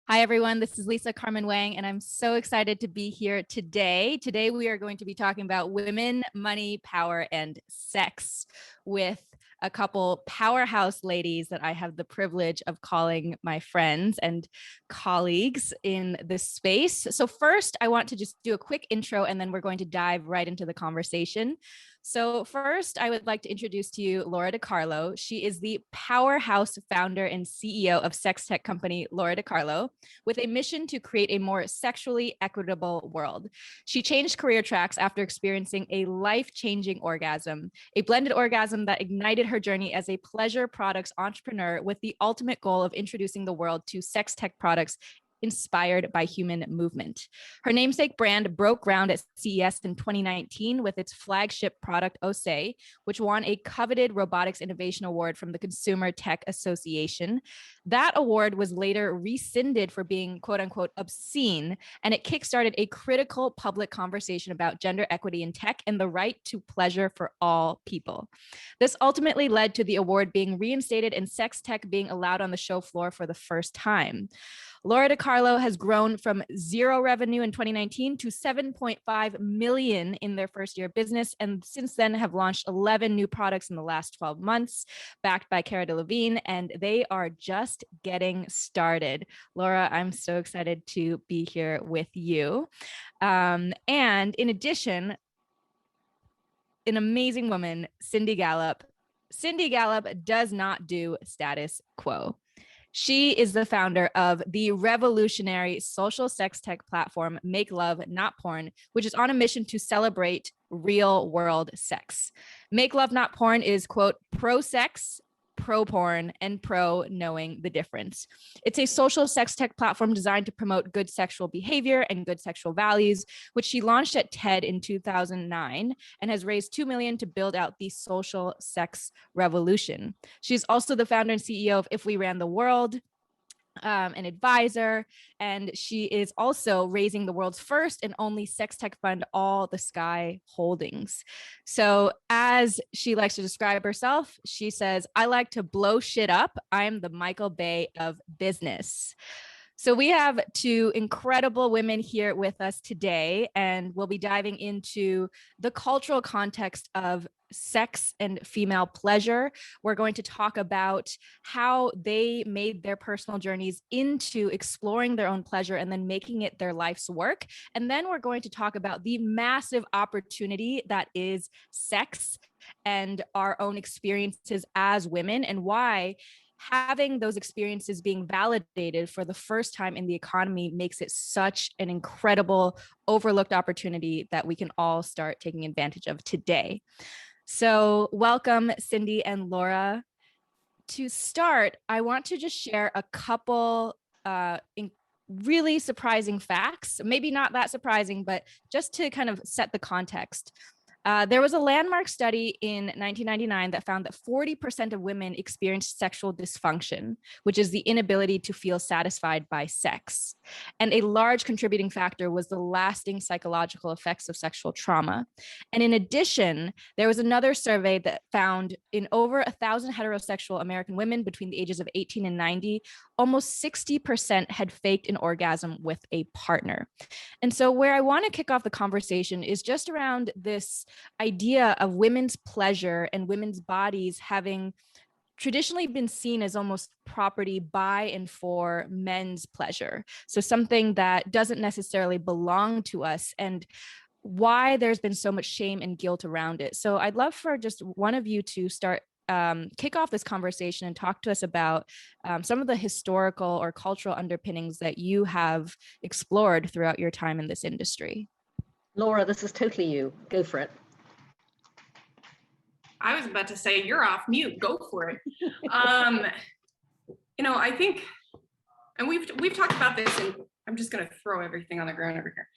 Hi, everyone. This is Lisa Carmen Wang, and I'm so excited to be here today. Today, we are going to be talking about women, money, power, and sex with a couple powerhouse ladies that I have the privilege of calling my friends and colleagues in this space. So first, I want to just do a quick intro, and then we're going to dive right into the conversation. So first, I would like to introduce to you Lora DiCarlo. She is the powerhouse founder and CEO of Sextech company Lora DiCarlo, with a mission to create a more sexually equitable world. She changed career tracks after experiencing a life-changing orgasm, a blended orgasm that ignited her journey as a pleasure products entrepreneur with the ultimate goal of introducing the world to sex tech products inspired by human movement. Her namesake brand broke ground at CES in 2019 with its flagship product, Ose, which won a coveted Robotics Innovation Award from the Consumer Tech Association. That award was later rescinded for being quote unquote obscene, and it kickstarted a critical public conversation about gender equity in tech and the right to pleasure for all people. This ultimately led to the award being reinstated and sex tech being allowed on the show floor for the first time. Lora DiCarlo has grown from zero revenue in 2019 to 7.5 million in their first year of business, and since then have launched 11 new products in the last 12 months, backed by Cara Delevigne, and they are just getting started. Lora, I'm so excited to be here with you. And in addition, an amazing woman, Cindy Gallop. Cindy Gallop does not do status quo. She is the founder of the revolutionary social sex tech platform MakeLoveNotPorn, which is on a mission to celebrate real world sex. MakeLoveNotPorn is, quote, pro-sex, pro-porn, and pro-knowing the difference. It's a social sex tech platform designed to promote good sexual behavior and good sexual values, which she launched at TED in 2009 and has raised $2 million to build out the social sex revolution. She's also the founder and CEO of If We Ran the World, an advisor, and she is also raising the world's first and only sex tech fund, All the Sky Holdings. So as she likes to describe herself, she says, I like to blow shit up. I'm the Michael Bay of business. So we have two incredible women here with us today, and we'll be diving into the cultural context of sex and female pleasure. We're going to talk about how they made their personal journeys into exploring their own pleasure and then making it their life's work. And then we're going to talk about the massive opportunity that is sex and our own experiences as women, and why having those experiences being validated for the first time in the economy makes it such an incredible overlooked opportunity that we can all start taking advantage of today. So welcome, Cindy and Lora. To start, I want to just share a couple really surprising facts, maybe not that surprising, but just to kind of set the context. There was a landmark study in 1999 that found that 40% of women experienced sexual dysfunction, which is the inability to feel satisfied by sex. And a large contributing factor was the lasting psychological effects of sexual trauma. And in addition, there was another survey that found in over 1,000 heterosexual American women between the ages of 18 and 90, almost 60% had faked an orgasm with a partner. And so where I want to kick off the conversation is just around this idea of women's pleasure and women's bodies having traditionally been seen as almost property by and for men's pleasure. So something that doesn't necessarily belong to us, and why there's been so much shame and guilt around it. So I'd love for just one of you to start kick off this conversation and talk to us about some of the historical or cultural underpinnings that you have explored throughout your time in this industry. Lora, this is totally you. Go for it. I was about to say, you're off mute. Go for it. I think, and we've talked about this, and I'm just going to throw everything on the ground over here.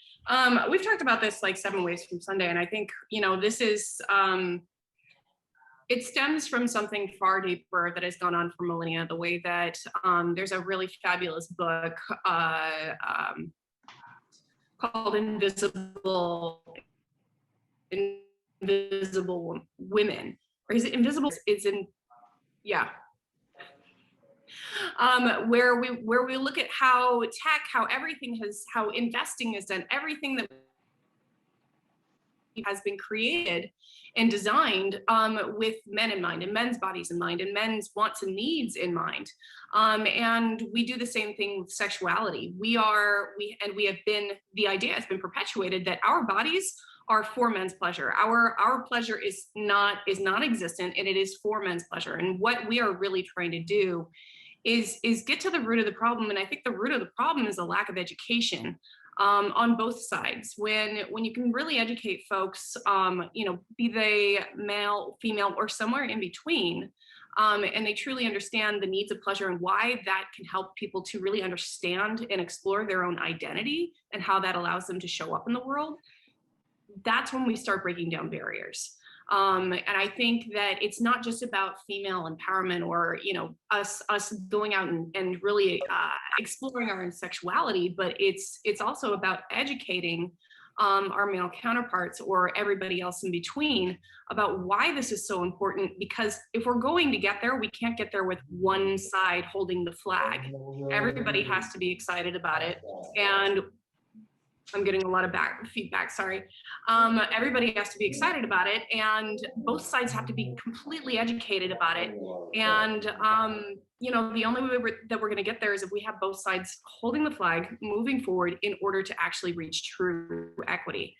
We've talked about this like 7 Ways from Sunday, and I think, this is, it stems from something far deeper that has gone on for millennia, the way that there's a really fabulous book called Invisible Women, or is it Invisible? It's in, yeah. where we look at how tech, how investing is done, everything that has been created and designed with men in mind and men's bodies in mind and men's wants and needs in mind. And we do the same thing with sexuality. The idea has been perpetuated that our bodies are for men's pleasure. Our pleasure is non-existent, and it is for men's pleasure. And what we are really trying to do is get to the root of the problem. And I think the root of the problem is a lack of education on both sides. When you can really educate folks, be they male, female, or somewhere in between, and they truly understand the needs of pleasure and why that can help people to really understand and explore their own identity and how that allows them to show up in the world, that's when we start breaking down barriers. And I think that it's not just about female empowerment or, us going out and really exploring our own sexuality, but it's also about educating our male counterparts or everybody else in between about why this is so important. Because if we're going to get there, we can't get there with one side holding the flag. Everybody has to be excited about it. And I'm getting a lot of feedback, sorry. Everybody has to be excited about it, and both sides have to be completely educated about it. And, the only way that we're gonna get there is if we have both sides holding the flag, moving forward in order to actually reach true equity.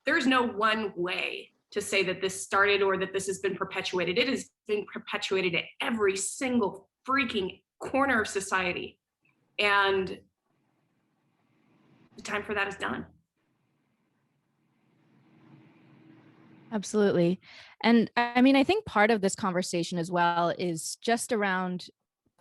There's no one way to say that this started or that this has been perpetuated. It has been perpetuated at every single freaking corner of society. And the time for that is done. Absolutely. And I mean, I think part of this conversation as well is just around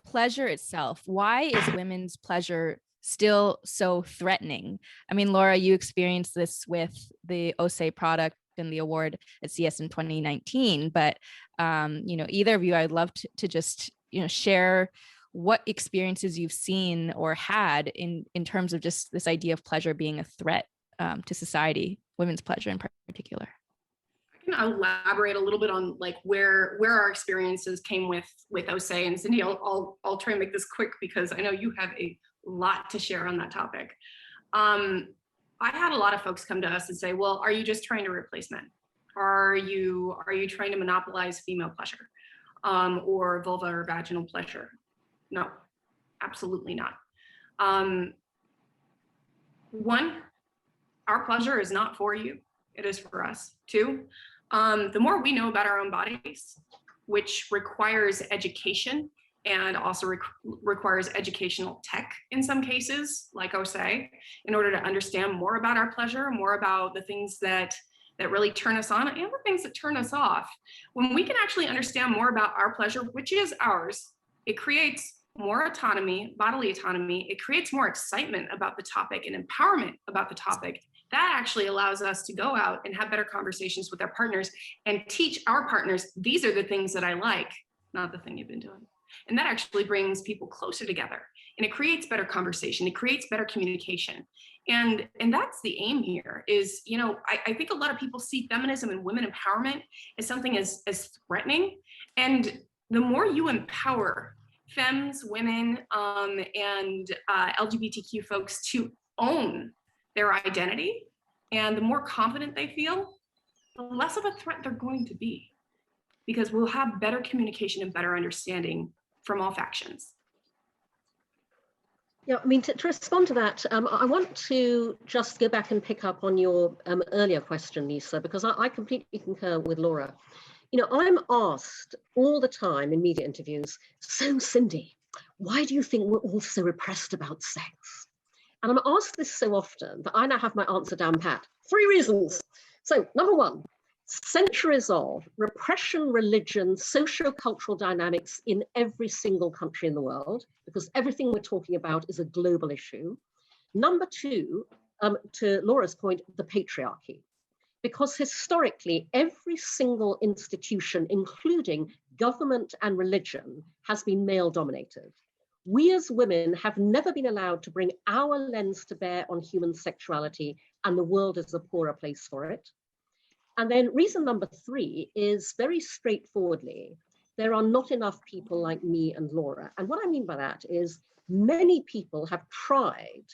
pleasure itself. Why is women's pleasure still so threatening? I mean, Lora, you experienced this with the OSE product and the award at CS in 2019, but either of you, I'd love to just, share what experiences you've seen or had in terms of just this idea of pleasure being a threat to society, women's pleasure in particular. I can elaborate a little bit on like where our experiences came with OSE, and Cindy, I'll try and make this quick because I know you have a lot to share on that topic. I had a lot of folks come to us and say, well, are you just trying to replace men? Are you trying to monopolize female pleasure or vulva or vaginal pleasure? No, absolutely not. One, our pleasure is not for you. It is for us. Two, the more we know about our own bodies, which requires education and also requires educational tech in some cases, like OSE, in order to understand more about our pleasure, more about the things that really turn us on and the things that turn us off. When we can actually understand more about our pleasure, which is ours, it creates more autonomy, bodily autonomy. It creates more excitement about the topic and empowerment about the topic. That actually allows us to go out and have better conversations with our partners and teach our partners, these are the things that I like, not the thing you've been doing. And that actually brings people closer together, and it creates better conversation. It creates better communication. And that's the aim here is, I think a lot of people see feminism and women empowerment as something as threatening. And the more you empower femmes, women, and LGBTQ folks to own their identity, and the more confident they feel, the less of a threat they're going to be, because we'll have better communication and better understanding from all factions. Yeah, I mean, to respond to that, I want to just go back and pick up on your earlier question, Lisa, because I completely concur with Lora. I'm asked all the time in media interviews, so Cindy, why do you think we're all so repressed about sex? And I'm asked this so often that I now have my answer down pat. 3 reasons. So number 1, centuries of repression, religion, socio-cultural dynamics in every single country in the world, because everything we're talking about is a global issue. Number 2, to Laura's point, the patriarchy. Because historically, every single institution, including government and religion, has been male dominated. We as women have never been allowed to bring our lens to bear on human sexuality, and the world is a poorer place for it. And then reason number 3 is very straightforwardly there are not enough people like me and Lora. And what I mean by that is many people have tried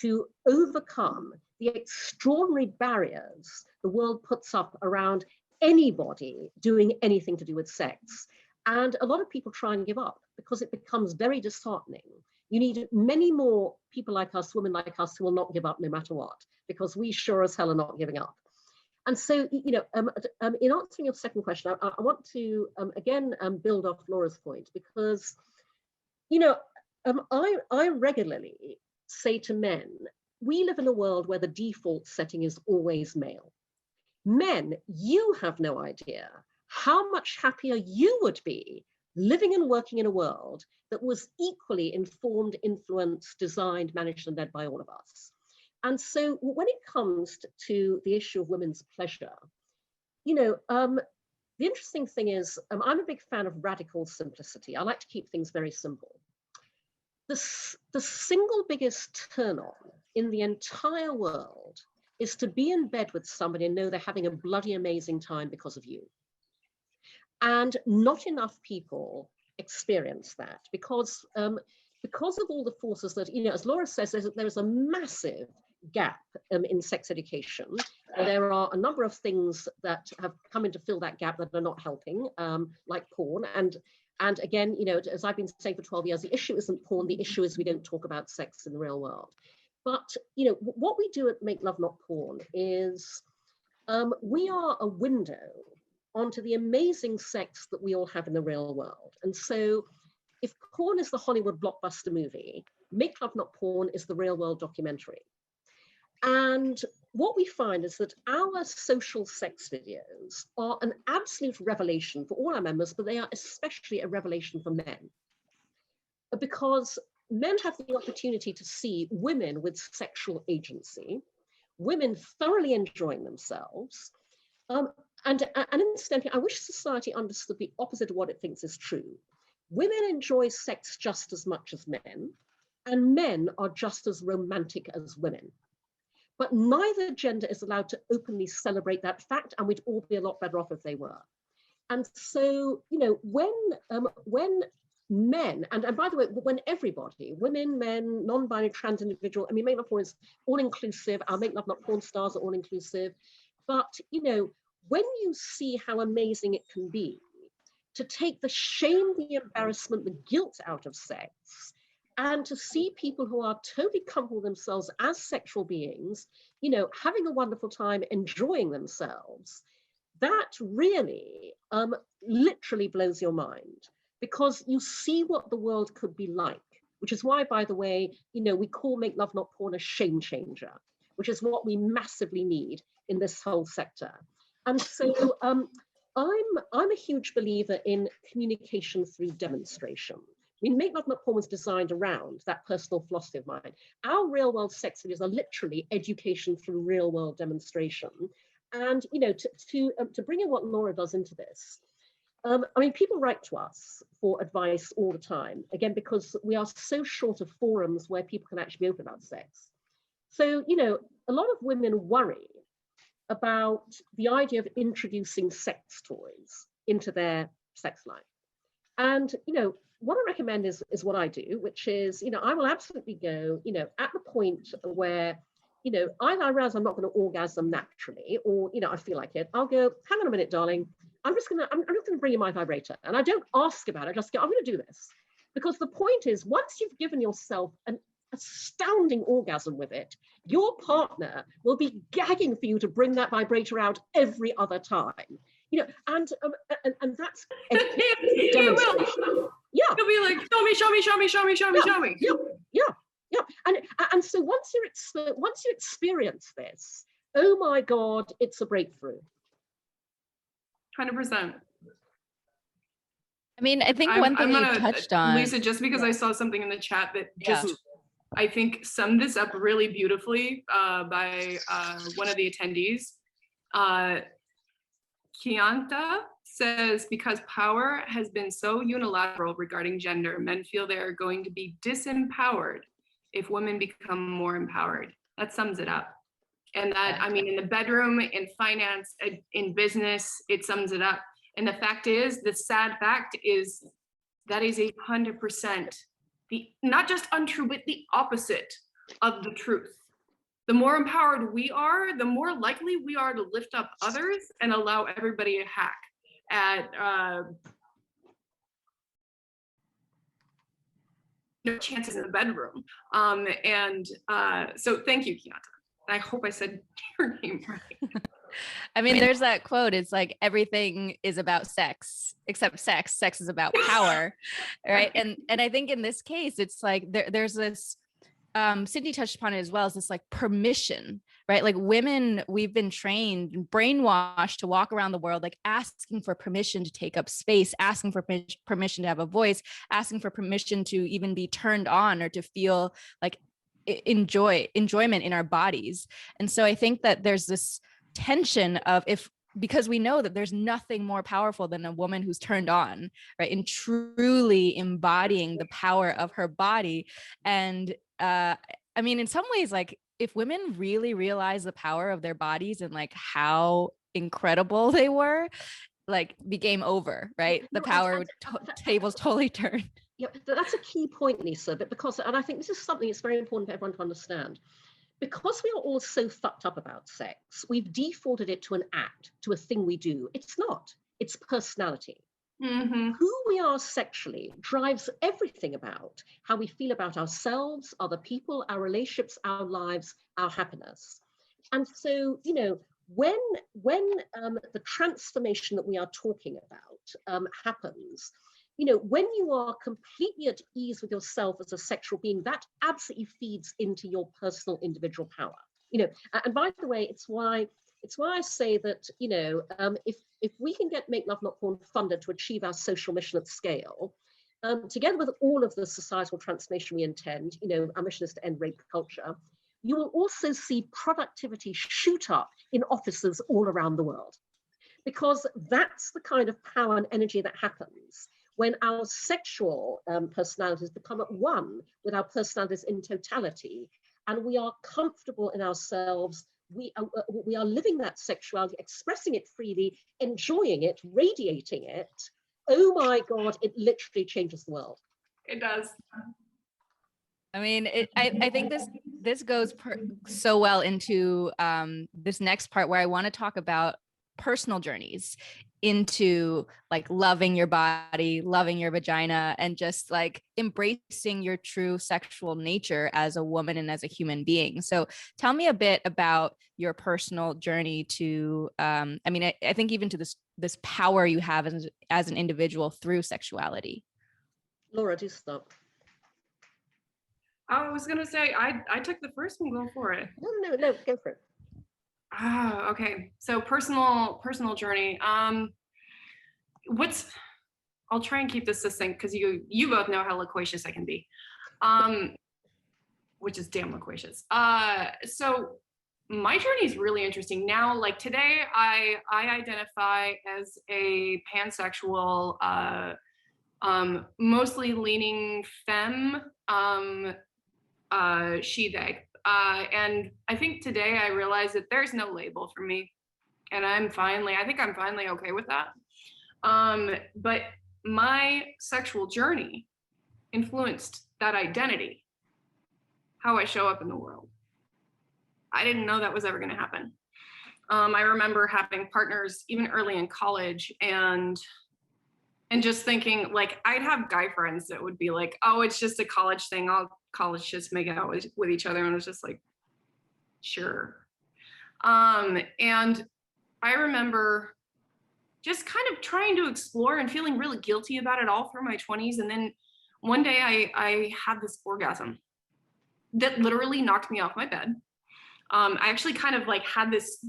to overcome the extraordinary barriers the world puts up around anybody doing anything to do with sex. And a lot of people try and give up because it becomes very disheartening. You need many more people like us, women like us, who will not give up no matter what, because we sure as hell are not giving up. And so, in answering your second question, I want to, again, build off Lora's point, because, I regularly say to men, we live in a world where the default setting is always male. Men, you have no idea how much happier you would be living and working in a world that was equally informed, influenced, designed, managed, and led by all of us. And so when it comes to the issue of women's pleasure, the interesting thing is, I'm a big fan of radical simplicity. I like to keep things very simple. The single biggest turn on in the entire world is to be in bed with somebody and know they're having a bloody amazing time because of you. And not enough people experience that because of all the forces that, as Lora says, there is a massive gap in sex education. There are a number of things that have come in to fill that gap that are not helping, like porn. And again, as I've been saying for 12 years, the issue isn't porn. The issue is we don't talk about sex in the real world. But, what we do at Make Love Not Porn is we are a window onto the amazing sex that we all have in the real world. And so if porn is the Hollywood blockbuster movie, Make Love Not Porn is the real world documentary. And what we find is that our social sex videos are an absolute revelation for all our members, but they are especially a revelation for men. Because men have the opportunity to see women with sexual agency, women thoroughly enjoying themselves. And incidentally, I wish society understood the opposite of what it thinks is true. Women enjoy sex just as much as men, and men are just as romantic as women. But neither gender is allowed to openly celebrate that fact, and we'd all be a lot better off if they were. And so, when men, and by the way, when everybody, women, men, non-binary, trans individual, Make Love Porn is all-inclusive, our Make Love Not Porn stars are all-inclusive, but, when you see how amazing it can be to take the shame, the embarrassment, the guilt out of sex, and to see people who are totally comfortable with themselves as sexual beings, having a wonderful time, enjoying themselves, that really literally blows your mind, because you see what the world could be like, which is why, by the way, we call Make Love Not Porn a shame changer, which is what we massively need in this whole sector. And so I'm a huge believer in communication through demonstration. Make Love Not Porn was designed around that personal philosophy of mine. Our real world sex videos are literally education through real world demonstration. And, to bring in what Lora does into this, people write to us for advice all the time, again, because we are so short of forums where people can actually be open about sex. So, a lot of women worry about the idea of introducing sex toys into their sex life. And, what I recommend is what I do, which is, I will absolutely go, at the point where, either I realize I'm not going to orgasm naturally, or, I feel like it, I'll go, hang on a minute, darling, I'm just going to bring you my vibrator. And I don't ask about it, I just go, I'm going to do this. Because the point is, once you've given yourself an astounding orgasm with it, your partner will be gagging for you to bring that vibrator out every other time. And that's a demonstration. Yeah. He'll be like, show me. Yeah. And so once you experience this, oh my God, it's a breakthrough. 100%. I think one thing you touched on, Lisa, just because I saw something in the chat that just, I think, summed this up really beautifully by one of the attendees. Kianta says, because power has been so unilateral regarding gender, men feel they are going to be disempowered if women become more empowered. That sums it up. And that, in the bedroom, in finance, in business, it sums it up. And the sad fact is that is 100% not just untrue, but the opposite of the truth. The more empowered we are, the more likely we are to lift up others and allow everybody a hack at no chances in the bedroom. So thank you, Kianta. I hope I said your name right. I mean, there's that quote. It's like everything is about sex, except sex. Sex is about power, right? And I think in this case, it's like there's this. Cindy touched upon it as well, as this like permission, right? Like women, we've been trained and brainwashed to walk around the world, like asking for permission to take up space, asking for permission to have a voice, asking for permission to even be turned on or to feel like enjoyment in our bodies. And so I think that there's this tension of because we know that there's nothing more powerful than a woman who's turned on, right? And truly embodying the power of her body. And I mean, in some ways, like if women really realize the power of their bodies and like how incredible they were, like the game over, right? The power tables totally turned. Yeah, that's a key point, Lisa, but and I think this is something that's very important for everyone to understand. Because we are all so fucked up about sex, we've defaulted it to an act, to a thing we do. It's not, it's personality. Mm-hmm. Who we are sexually drives everything about how we feel about ourselves, other people, our relationships, our lives, our happiness. And so, you know, when the transformation that we are talking about happens, you know, when you are completely at ease with yourself as a sexual being, that absolutely feeds into your personal individual power. You know, and by the way, it's why I say that, you know, if we can get Make Love Not Porn funded to achieve our social mission at scale, together with all of the societal transformation we intend, you know, our mission is to end rape culture, you will also see productivity shoot up in offices all around the world. Because that's the kind of power and energy that happens when our sexual personalities become at one with our personalities in totality, and we are comfortable in ourselves, we are living that sexuality, expressing it freely, enjoying it, radiating it. Oh my God, it literally changes the world. It does. I mean, I think this goes so well into this next part where I want to talk about personal journeys into like loving your body, loving your vagina, and just like embracing your true sexual nature as a woman and as a human being. So tell me a bit about your personal journey to, I mean, I think even to this power you have as an individual through sexuality. Lora, do stop. I was gonna say, I took the first one, go for it. No, go for it. Okay. So personal journey. I'll try and keep this succinct because you both know how loquacious I can be, which is damn loquacious. So my journey is really interesting. Now, like today, I identify as a pansexual, mostly leaning femme, she, they. And I think today I realized that there's no label for me, and I think I'm finally okay with that. But my sexual journey influenced that identity, how I show up in the world. I didn't know that was ever going to happen. I remember having partners even early in college and just thinking like, I'd have guy friends that would be like, oh, it's just a college thing. All college just make out with each other. And I was just like, sure. And I remember just kind of trying to explore and feeling really guilty about it all through my 20s. And then one day I had this orgasm that literally knocked me off my bed. I actually kind of like had this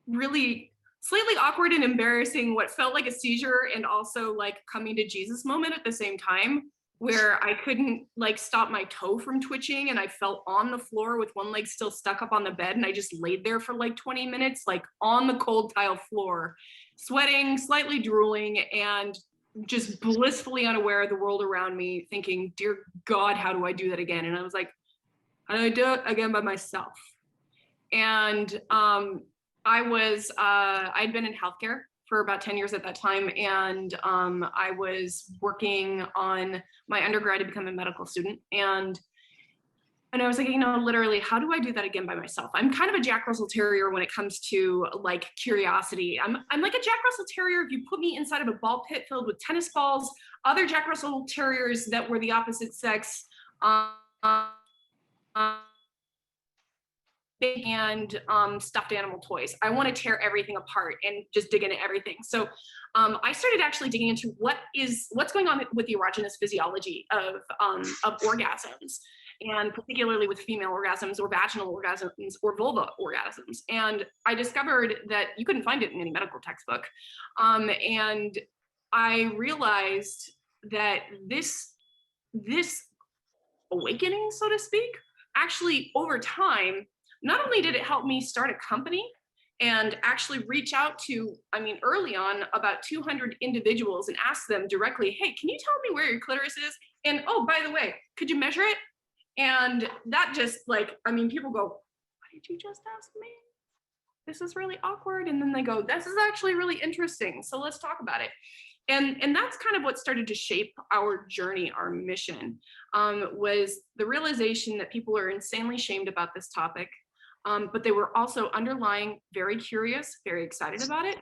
really slightly awkward and embarrassing, what felt like a seizure and also like coming to Jesus moment at the same time, where I couldn't like stop my toe from twitching and I fell on the floor with one leg still stuck up on the bed, and I just laid there for like 20 minutes, like on the cold tile floor, sweating, slightly drooling, and just blissfully unaware of the world around me, thinking, dear God, how do I do that again? And I was like, how do I do it again by myself? And I'd been in healthcare for about 10 years at that time. And I was working on my undergrad to become a medical student. And I was like, literally, how do I do that again by myself? I'm kind of a Jack Russell Terrier when it comes to like curiosity. I'm like a Jack Russell Terrier. If you put me inside of a ball pit filled with tennis balls, other Jack Russell Terriers that were the opposite sex, and stuffed animal toys. I want to tear everything apart and just dig into everything. So I started actually digging into what's going on with the erogenous physiology of orgasms, and particularly with female orgasms or vaginal orgasms or vulva orgasms. And I discovered that you couldn't find it in any medical textbook. And I realized that this awakening, so to speak, actually over time, not only did it help me start a company and actually reach out to, early on, about 200 individuals and ask them directly, hey, can you tell me where your clitoris is? And oh, by the way, could you measure it? And that just people go, what did you just ask me? This is really awkward. And then they go, this is actually really interesting. So let's talk about it. And that's kind of what started to shape our journey, our mission, was the realization that people are insanely shamed about this topic, but they were also underlying very curious, very excited about it.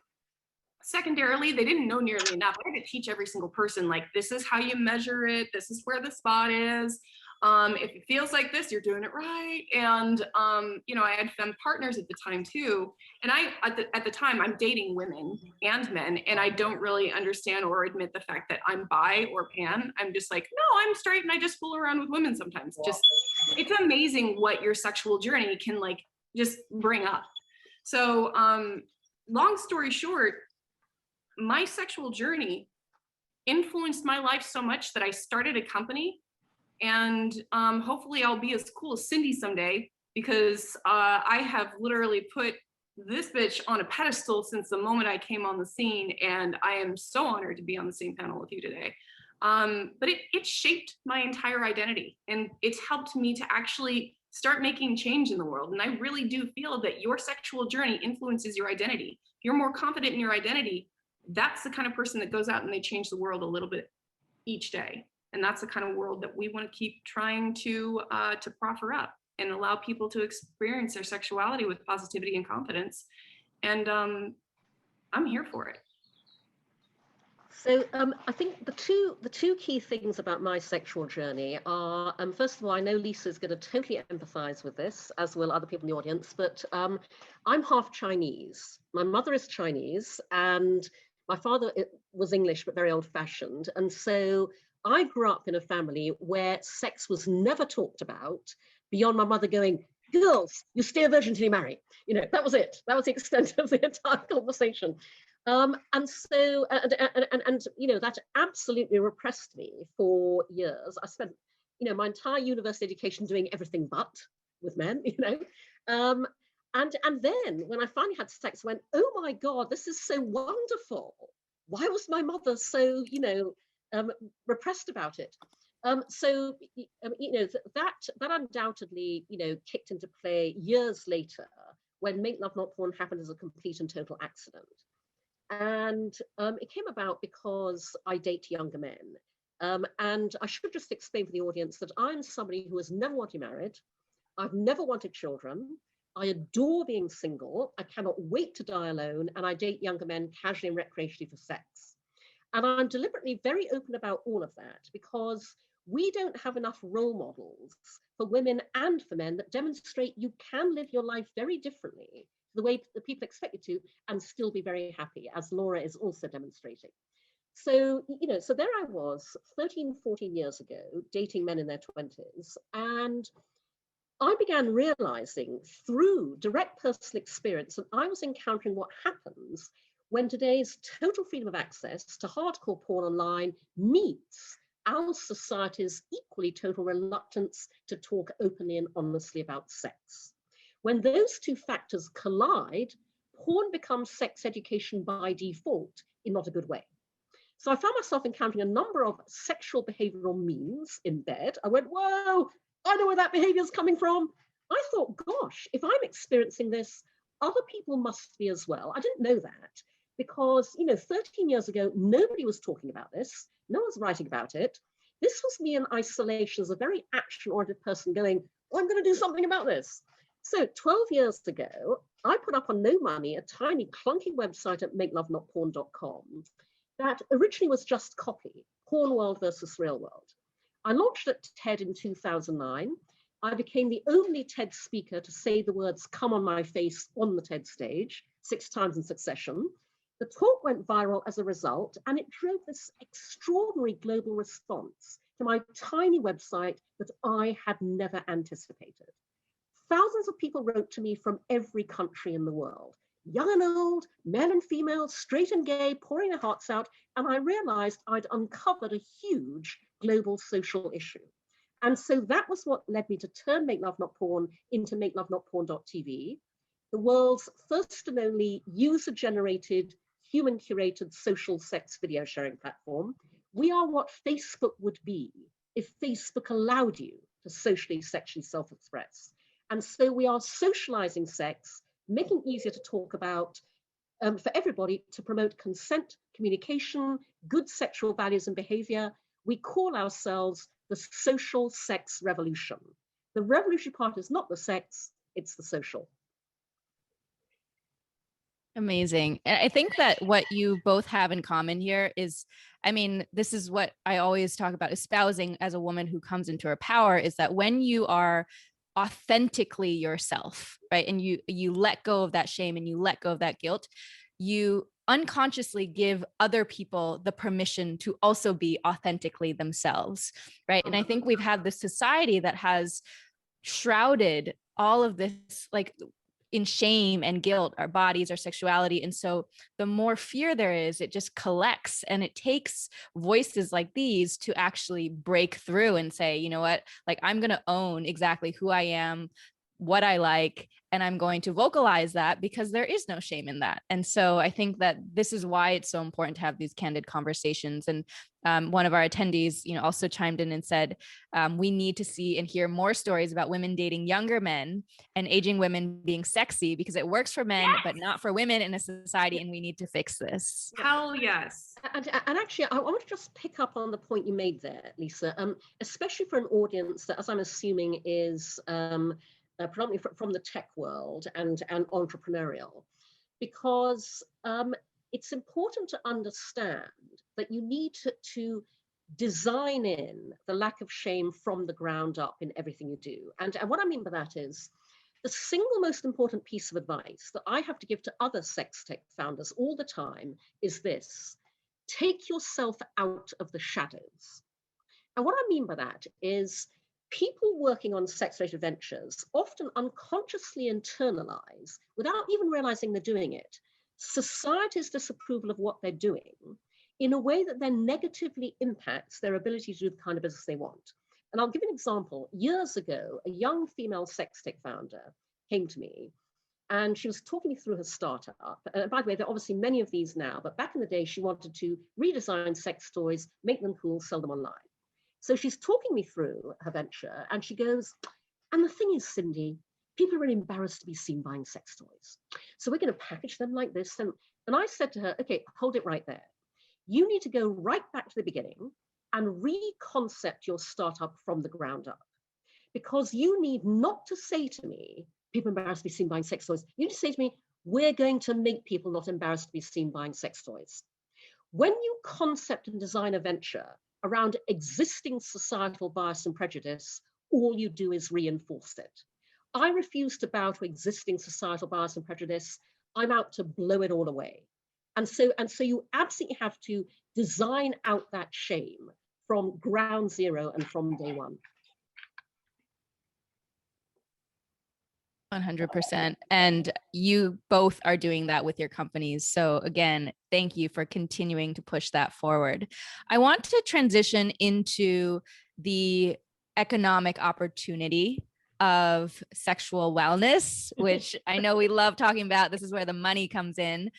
Secondarily, they didn't know nearly enough. I had to teach every single person, like, this is how you measure it. This is where the spot is. If it feels like this, you're doing it right. And, I had femme partners at the time too. And at the time, I'm dating women and men, and I don't really understand or admit the fact that I'm bi or pan. I'm just like, no, I'm straight and I just fool around with women sometimes. Just, it's amazing what your sexual journey can just bring up. So long story short, my sexual journey influenced my life so much that I started a company. And hopefully I'll be as cool as Cindy someday, because I have literally put this bitch on a pedestal since the moment I came on the scene. And I am so honored to be on the same panel with you today. But it shaped my entire identity, and it's helped me to actually start making change in the world. And I really do feel that your sexual journey influences your identity. If you're more confident in your identity, that's the kind of person that goes out and they change the world a little bit each day. And that's the kind of world that we want to keep trying to proffer up and allow people to experience their sexuality with positivity and confidence. And I'm here for it. So I think the two key things about my sexual journey are, first of all, I know Lisa is going to totally empathize with this, as will other people in the audience, but I'm half Chinese. My mother is Chinese and my father was English, but very old fashioned. And so I grew up in a family where sex was never talked about beyond my mother going, girls, you stay a virgin till you marry. That was it. That was the extent of the entire conversation. And so, that absolutely repressed me for years. I spent, my entire university education doing everything but with men, and then when I finally had sex, I went, oh my God, this is so wonderful. Why was my mother so, repressed about it? So that undoubtedly, kicked into play years later when Make Love Not Porn happened as a complete and total accident. And it came about because I date younger men. And I should just explain for the audience that I'm somebody who has never wanted to be married. I've never wanted children. I adore being single. I cannot wait to die alone. And I date younger men casually and recreationally for sex. And I'm deliberately very open about all of that because we don't have enough role models for women and for men that demonstrate you can live your life very differently the way that people expect you to and still be very happy, as Lora is also demonstrating. So, so there I was 13, 14 years ago, dating men in their 20s. And I began realizing through direct personal experience that I was encountering what happens when today's total freedom of access to hardcore porn online meets our society's equally total reluctance to talk openly and honestly about sex. When those two factors collide, porn becomes sex education by default in not a good way. So I found myself encountering a number of sexual behavioral memes in bed. I went, whoa, I know where that behavior is coming from. I thought, gosh, if I'm experiencing this, other people must be as well. I didn't know that. because, 13 years ago, nobody was talking about this. No one's writing about it. This was me in isolation as a very action-oriented person going, well, I'm going to do something about this. So 12 years ago, I put up on no money a tiny clunky website at MakeLoveNotPorn.com that originally was just copy, porn world versus real world. I launched at TED in 2009. I became the only TED speaker to say the words "come on my face" on the TED stage 6 times in succession. The talk went viral as a result, and it drove this extraordinary global response to my tiny website that I had never anticipated. Thousands of people wrote to me from every country in the world, young and old, male and female, straight and gay, pouring their hearts out, and I realized I'd uncovered a huge global social issue. And so that was what led me to turn Make Love Not Porn into MakeLoveNotPorn.tv, the world's first and only user-generated, human-curated social sex video sharing platform. We are what Facebook would be if Facebook allowed you to socially, sexually self-express. And so we are socializing sex, making it easier to talk about for everybody, to promote consent, communication, good sexual values and behavior. We call ourselves the social sex revolution. The revolutionary part is not the sex, it's the social. Amazing. And I think that what you both have in common here is, I mean, this is what I always talk about espousing as a woman who comes into her power, is that when you are authentically yourself, right? And you let go of that shame and you let go of that guilt, you unconsciously give other people the permission to also be authentically themselves, right? And I think we've had this society that has shrouded all of this, like, in shame and guilt, our bodies, our sexuality. And so the more fear there is, it just collects, and it takes voices like these to actually break through and say, you know what, like, I'm going to own exactly who I am, what I like, and I'm going to vocalize that, because there is no shame in that. And so I think that this is why it's so important to have these candid conversations. And one of our attendees, also chimed in and said, we need to see and hear more stories about women dating younger men and aging women being sexy, because it works for men, but not for women in a society. And we need to fix this. Hell yes. And actually, I want to just pick up on the point you made there, Lisa, especially for an audience that, as I'm assuming, is predominantly from the tech world and entrepreneurial, because it's important to understand that you need to design in the lack of shame from the ground up in everything you do. And what I mean by that is, the single most important piece of advice that I have to give to other sex tech founders all the time is this: take yourself out of the shadows. And what I mean by that is, people working on sex-related ventures often unconsciously internalize, without even realizing they're doing it, society's disapproval of what they're doing in a way that then negatively impacts their ability to do the kind of business they want. And I'll give you an example. Years ago, a young female sex tech founder came to me, and she was talking me through her startup. By the way, there are obviously many of these now, but back in the day, she wanted to redesign sex toys, make them cool, sell them online. So she's talking me through her venture, and she goes, and the thing is, Cindy, people are really embarrassed to be seen buying sex toys. So we're going to package them like this. And I said to her, okay, hold it right there. You need to go right back to the beginning and reconcept your startup from the ground up. Because you need not to say to me, people are embarrassed to be seen buying sex toys. You need to say to me, we're going to make people not embarrassed to be seen buying sex toys. When you concept and design a venture around existing societal bias and prejudice, all you do is reinforce it. I refuse to bow to existing societal bias and prejudice. I'm out to blow it all away. And so you absolutely have to design out that shame from ground zero and from day one. 100%. And you both are doing that with your companies. So again, thank you for continuing to push that forward. I want to transition into the economic opportunity of sexual wellness, which I know we love talking about. This is where the money comes in.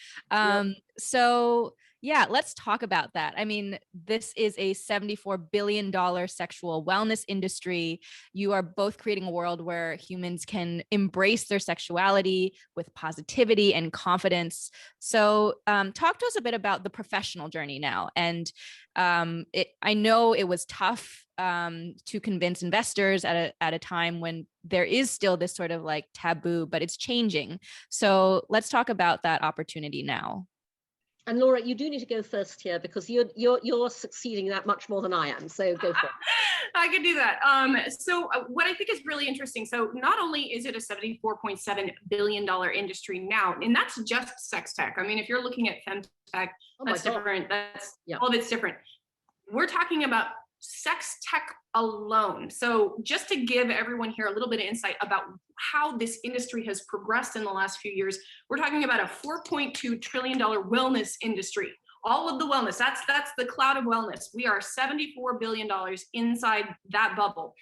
So Yeah, let's talk about that. I mean, this is a $74 billion sexual wellness industry. You are both creating a world where humans can embrace their sexuality with positivity and confidence. So, talk to us a bit about the professional journey now. And I know it was tough to convince investors at a time when there is still this sort of like taboo, but it's changing. So let's talk about that opportunity now. And Lora, you do need to go first here because you're succeeding that much more than I am. So go for it. I could do that. So what I think is really interesting. So not only is it a $74.7 billion industry now, and that's just sex tech. I mean, if you're looking at femtech, that's different. That's all of it's different. We're talking about sex tech alone. So just to give everyone here a little bit of insight about how this industry has progressed in the last few years, we're talking about a $4.2 trillion wellness industry. All of the wellness, that's the cloud of wellness. We are $74 billion inside that bubble.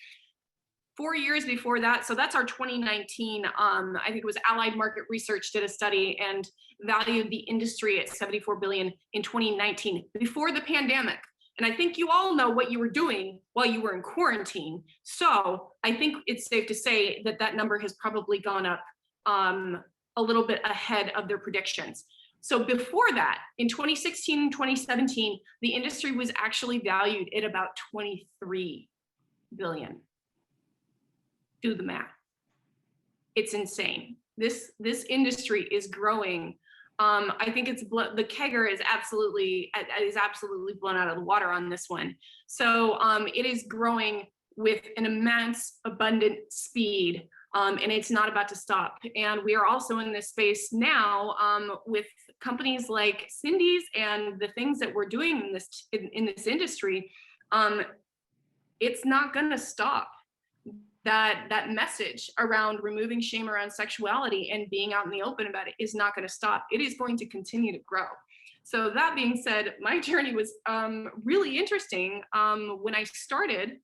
4 years before that, so that's our 2019, I think it was Allied Market Research did a study and valued the industry at $74 billion in 2019, before the pandemic. And I think you all know what you were doing while you were in quarantine. So I think it's safe to say that that number has probably gone up a little bit ahead of their predictions. So before that, in 2016 and 2017, the industry was actually valued at about 23 billion. Do the math. It's insane. This industry is growing. I think the kegger is absolutely blown out of the water on this one. So it is growing with an immense, abundant speed, and it's not about to stop. And we are also in this space now with companies like Cindy's and the things that we're doing in this industry. It's not going to stop. That message around removing shame around sexuality and being out in the open about it is not going to stop. It is going to continue to grow. So that being said, my journey was really interesting. When I started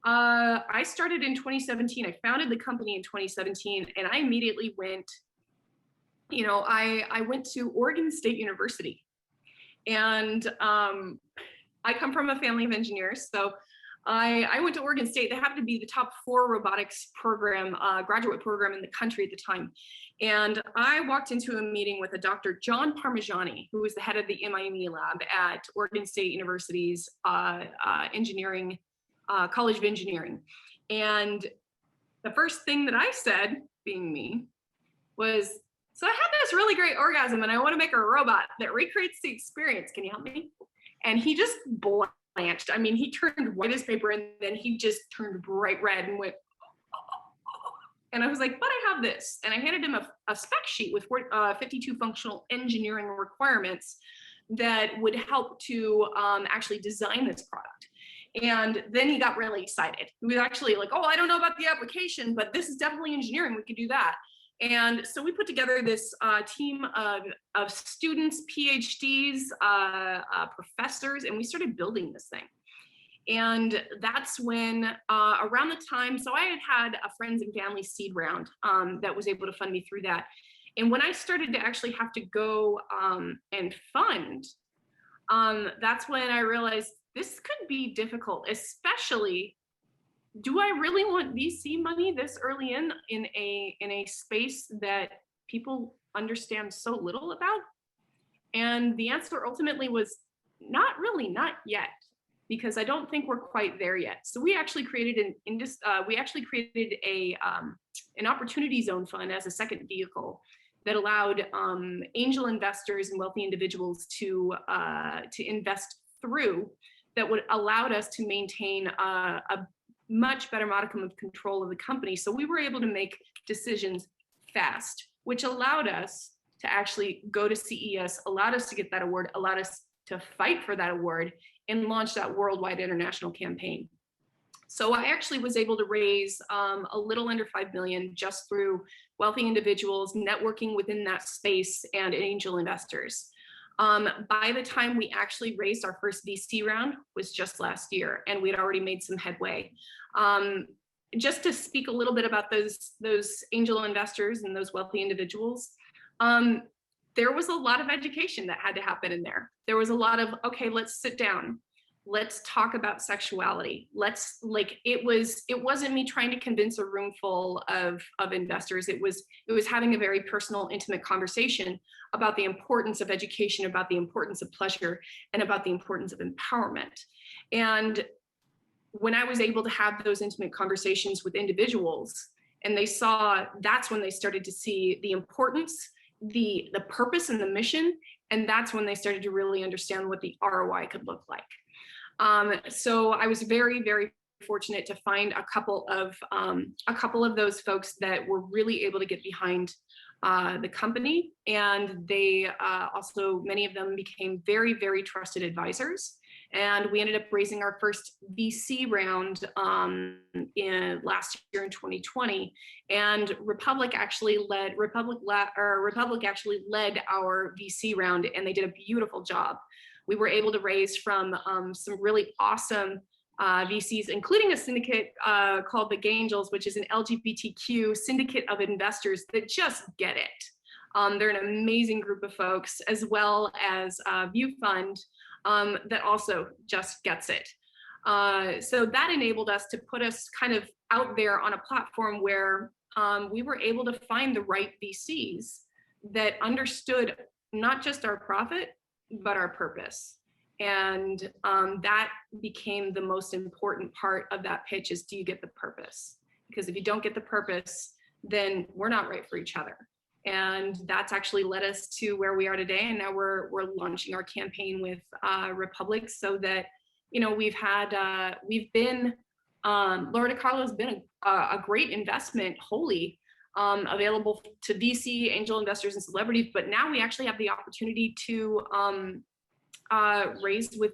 in 2017. I founded the company in 2017, and I immediately went, I went to Oregon State University, and I come from a family of engineers. So I went to Oregon State. They happened to be the top 4 robotics program, graduate program in the country at the time. And I walked into a meeting with a Dr. John Parmigiani, who was the head of the MIME lab at Oregon State University's engineering, College of Engineering. And the first thing that I said, being me, was, so I had this really great orgasm and I want to make a robot that recreates the experience. Can you help me? And he just blanched. I mean, he turned white as paper, and then he just turned bright red and went, and I was like, but I have this. And I handed him a spec sheet with 52 functional engineering requirements that would help to actually design this product. And then he got really excited. He was actually like, oh, I don't know about the application, but this is definitely engineering. We could do that. And so we put together this team of students, PhDs, professors, and we started building this thing. And that's when around the time, so I had a friends and family seed round that was able to fund me through that. And when I started to actually have to go and fund, that's when I realized this could be difficult, especially, do I really want VC money this early in a space that people understand so little about? And the answer ultimately was not really, not yet, because I don't think we're quite there yet. So we actually created an opportunity zone fund as a second vehicle that allowed angel investors and wealthy individuals to invest through, that would allowed us to maintain a much better modicum of control of the company. So we were able to make decisions fast, which allowed us to actually go to CES, allowed us to get that award, allowed us to fight for that award, and launch that worldwide international campaign. So I actually was able to raise a little under 5 million just through wealthy individuals, networking within that space, and angel investors. By the time we actually raised our first VC round was just last year, and we'd already made some headway. Just to speak a little bit about those angel investors and those wealthy individuals, there was a lot of education that had to happen in there. There was a lot of, okay, let's sit down. Let's talk about sexuality. It wasn't me trying to convince a room full of investors. It was having a very personal, intimate conversation about the importance of education, about the importance of pleasure, and about the importance of empowerment. And when I was able to have those intimate conversations with individuals, and they saw, that's when they started to see the importance, the purpose and the mission. And that's when they started to really understand what the ROI could look like. So I was very, very fortunate to find a couple of those folks that were really able to get behind the company. And they also, many of them became very, very trusted advisors. And we ended up raising our first VC round in last year in 2020. And Republic actually led our VC round, and they did a beautiful job. We were able to raise from some really awesome VCs, including a syndicate called the Gangels, which is an LGBTQ syndicate of investors that just get it. They're an amazing group of folks, as well as View Fund that also just gets it. So that enabled us to put us kind of out there on a platform where we were able to find the right VCs that understood not just our profit, but our purpose. And that became the most important part of that pitch is, do you get the purpose? Because if you don't get the purpose, then we're not right for each other. And that's actually led us to where we are today. And now we're launching our campaign with Republic, so that, you know, Lora DiCarlo has been a great investment, wholly available to VC, angel investors, and celebrities. But now we actually have the opportunity to raise with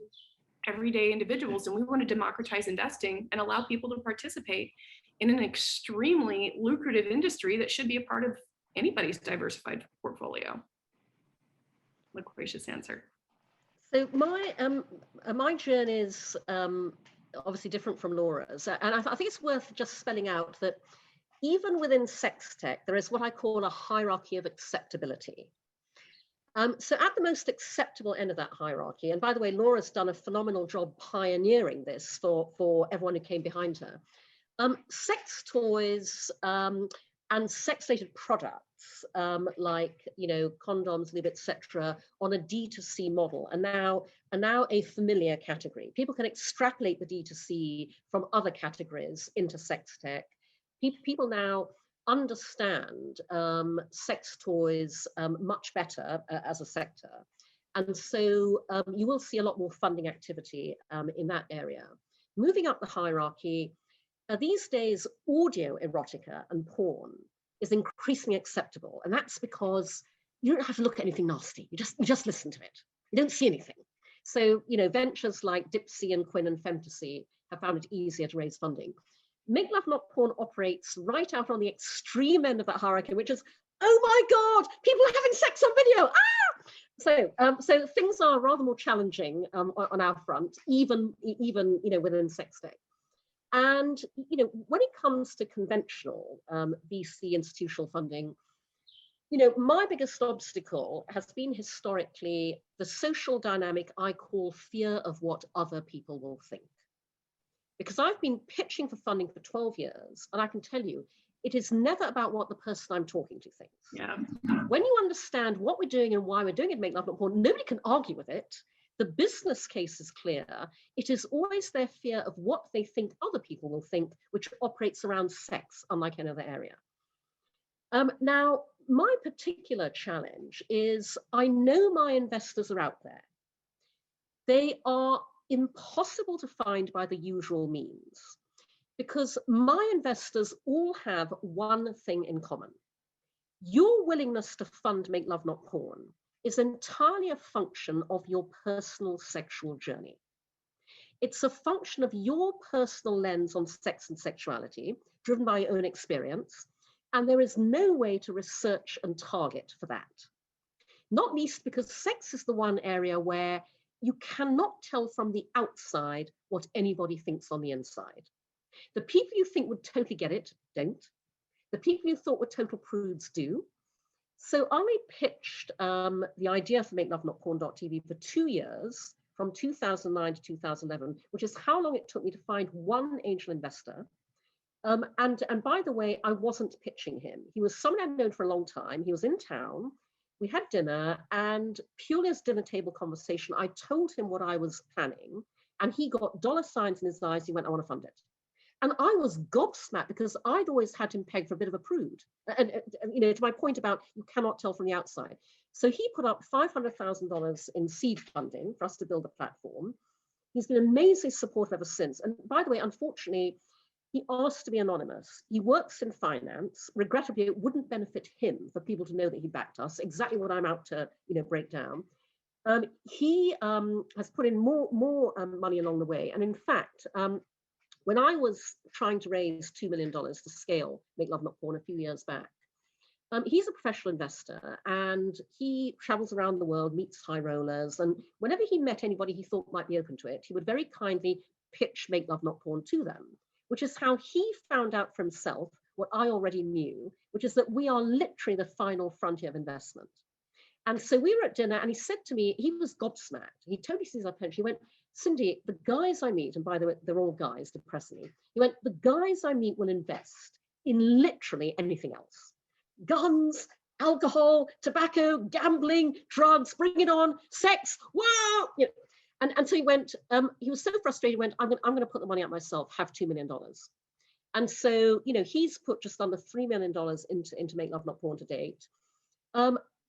everyday individuals, and we want to democratize investing and allow people to participate in an extremely lucrative industry that should be a part of anybody's diversified portfolio. Loquacious answer. So my journey is obviously different from Laura's, and I think it's worth just spelling out that even within sex tech, there is what I call a hierarchy of acceptability. So at the most acceptable end of that hierarchy, and by the way, Laura's done a phenomenal job pioneering this for everyone who came behind her. Sex toys and sex-related products like, you know, condoms, lube, etc., on a D2C model are now a familiar category. People can extrapolate the D2C from other categories into sex tech. People now understand sex toys much better as a sector. And so you will see a lot more funding activity in that area. Moving up the hierarchy, these days, audio erotica and porn is increasingly acceptable. And that's because you don't have to look at anything nasty. You just listen to it. You don't see anything. So, you know, ventures like Dipsy and Quinn and Femtasy have found it easier to raise funding. MakeLoveNotPorn operates right out on the extreme end of that hierarchy, which is, oh my God, people are having sex on video. Ah! So things are rather more challenging on our front, even you know, within sex tech. And, you know, when it comes to conventional VC institutional funding, you know, my biggest obstacle has been historically the social dynamic I call fear of what other people will think. Because I've been pitching for funding for 12 years, and I can tell you, it is never about what the person I'm talking to thinks. Yeah. When you understand what we're doing and why we're doing it, Make Love Not Porn, nobody can argue with it. The business case is clear. It is always their fear of what they think other people will think, which operates around sex, unlike any other area. Now, my particular challenge is I know my investors are out there. They are impossible to find by the usual means, because my investors all have one thing in common. Your willingness to fund Make Love Not Porn is entirely a function of your personal sexual journey. It's a function of your personal lens on sex and sexuality, driven by your own experience, and there is no way to research and target for that. Not least because sex is the one area where you cannot tell from the outside what anybody thinks on the inside. The people you think would totally get it, don't. The people you thought were total prudes do. So I pitched the idea for MakeLoveNotPorn.tv for 2 years, from 2009 to 2011, which is how long it took me to find one angel investor. And by the way, I wasn't pitching him. He was someone I'd known for a long time. He was in town. We had dinner, and purely as dinner table conversation, I told him what I was planning, and he got dollar signs in his eyes. He went, I want to fund it. And I was gobsmacked because I'd always had him pegged for a bit of a prude. And you know, to my point about you cannot tell from the outside. So he put up $500,000 in seed funding for us to build a platform. He's been amazingly supportive ever since. And by the way, unfortunately, he asked to be anonymous. He works in finance. Regrettably, it wouldn't benefit him for people to know that he backed us. Exactly what I'm out to, break down. He has put in more money along the way. And in fact, when I was trying to raise $2 million to scale Make Love Not Porn a few years back, he's a professional investor, and he travels around the world, meets high rollers, and whenever he met anybody he thought might be open to it, he would very kindly pitch Make Love Not Porn to them, which is how he found out for himself what I already knew, which is that we are literally the final frontier of investment. And so we were at dinner, and he said to me, he was gobsmacked. He totally sees our pension. He went, Cindy, the guys I meet, and by the way, they're all guys, depressingly. He went, the guys I meet will invest in literally anything else. Guns, alcohol, tobacco, gambling, drugs, bring it on, sex, wow. You know, and so he went, he was so frustrated, he went, I'm going to put the money out myself, have $2 million. And so, he's put just under $3 million into Make Love Not Porn to date.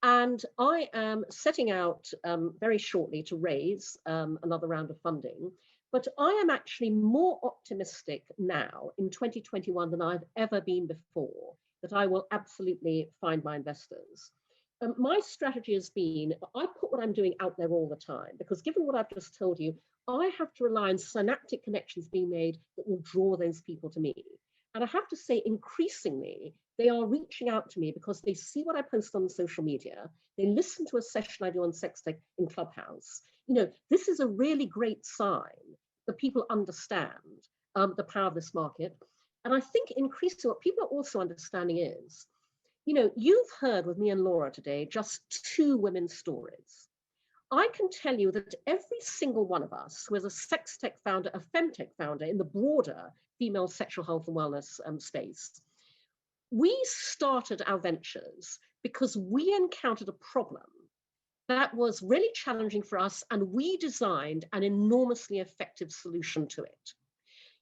And I am setting out very shortly to raise another round of funding. But I am actually more optimistic now in 2021 than I've ever been before that I will absolutely find my investors. My strategy has been, I put what I'm doing out there all the time, because given what I've just told you, I have to rely on synaptic connections being made that will draw those people to me. And I have to say, increasingly, they are reaching out to me because they see what I post on social media. They listen to a session I do on Sextech in Clubhouse. This is a really great sign that people understand the power of this market. And I think increasingly what people are also understanding is, you've heard with me and Lora today, just 2 women's stories. I can tell you that every single one of us who is a Sextech founder, a Femtech founder in the broader female sexual health and wellness space, we started our ventures because we encountered a problem that was really challenging for us, and we designed an enormously effective solution to it.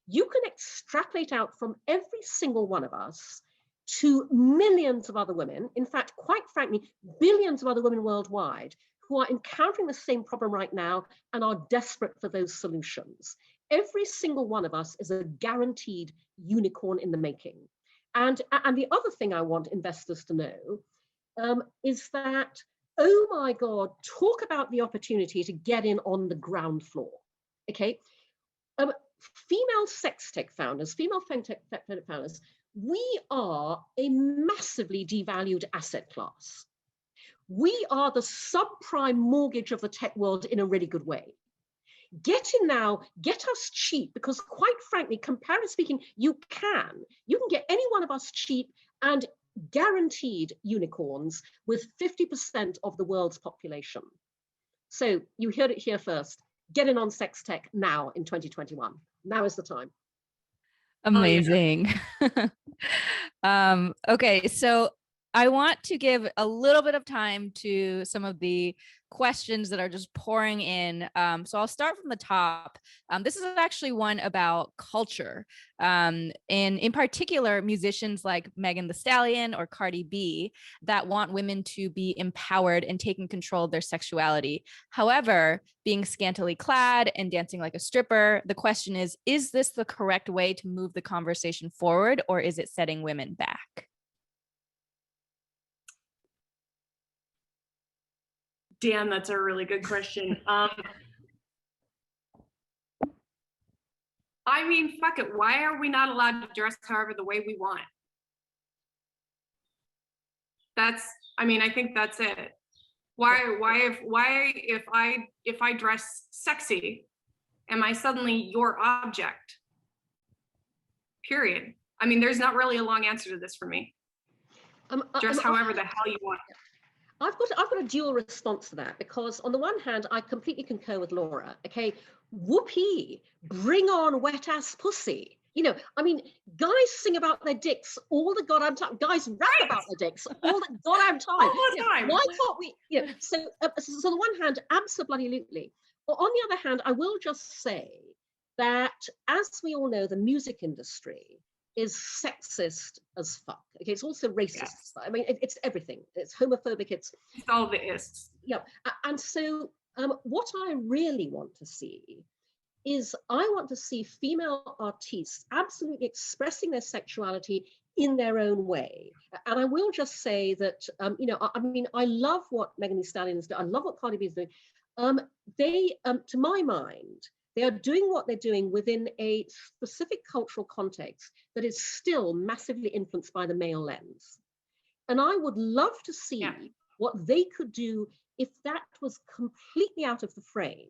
You can extrapolate out from every single one of us to millions of other women, in fact, quite frankly, billions of other women worldwide who are encountering the same problem right now and are desperate for those solutions. Every single one of us is a guaranteed unicorn in the making. And the other thing I want investors to know is that, oh my God, talk about the opportunity to get in on the ground floor, okay? Female Sextech founders, female Femtech founders, we are a massively devalued asset class. We are the subprime mortgage of the tech world in a really good way. Get in now, get us cheap, because quite frankly, comparatively speaking, you can get any one of us cheap and guaranteed unicorns with 50% of the world's population. So you heard it here first. Get in on Sextech now in 2021. Now is the time. Amazing. Okay, so I want to give a little bit of time to some of the questions that are just pouring in. So I'll start from the top. This is actually one about culture. And in particular, musicians like Megan Thee Stallion or Cardi B that want women to be empowered and taking control of their sexuality. However, being scantily clad and dancing like a stripper, the question is this the correct way to move the conversation forward, or is it setting women back? Damn, that's a really good question. I mean, fuck it. Why are we not allowed to dress however the way we want? I think that's it. Why if I dress sexy, am I suddenly your object? Period. I mean, there's not really a long answer to this for me. Dress however the hell you want. I've got a dual response to that, because on the one hand, I completely concur with Lora. Okay, whoopee, bring on wet ass pussy. You know, I mean, guys sing about their dicks all the goddamn time. Guys rap about their dicks all the goddamn time. All the time. Why can't we? You know, so on the one hand, absolutely. But on the other hand, I will just say that, as we all know, the music industry is sexist as fuck. Okay, it's also racist. Yes. I mean, it's everything. It's homophobic. It's all the ists. Yeah, and so what I really want to see is, I want to see female artists absolutely expressing their sexuality in their own way. And I will just say that, you know, I mean, I love what Megan Thee Stallion is doing. I love what Cardi B is doing. They, to my mind, they are doing what they're doing within a specific cultural context that is still massively influenced by the male lens. And I would love to see what they could do if that was completely out of the frame,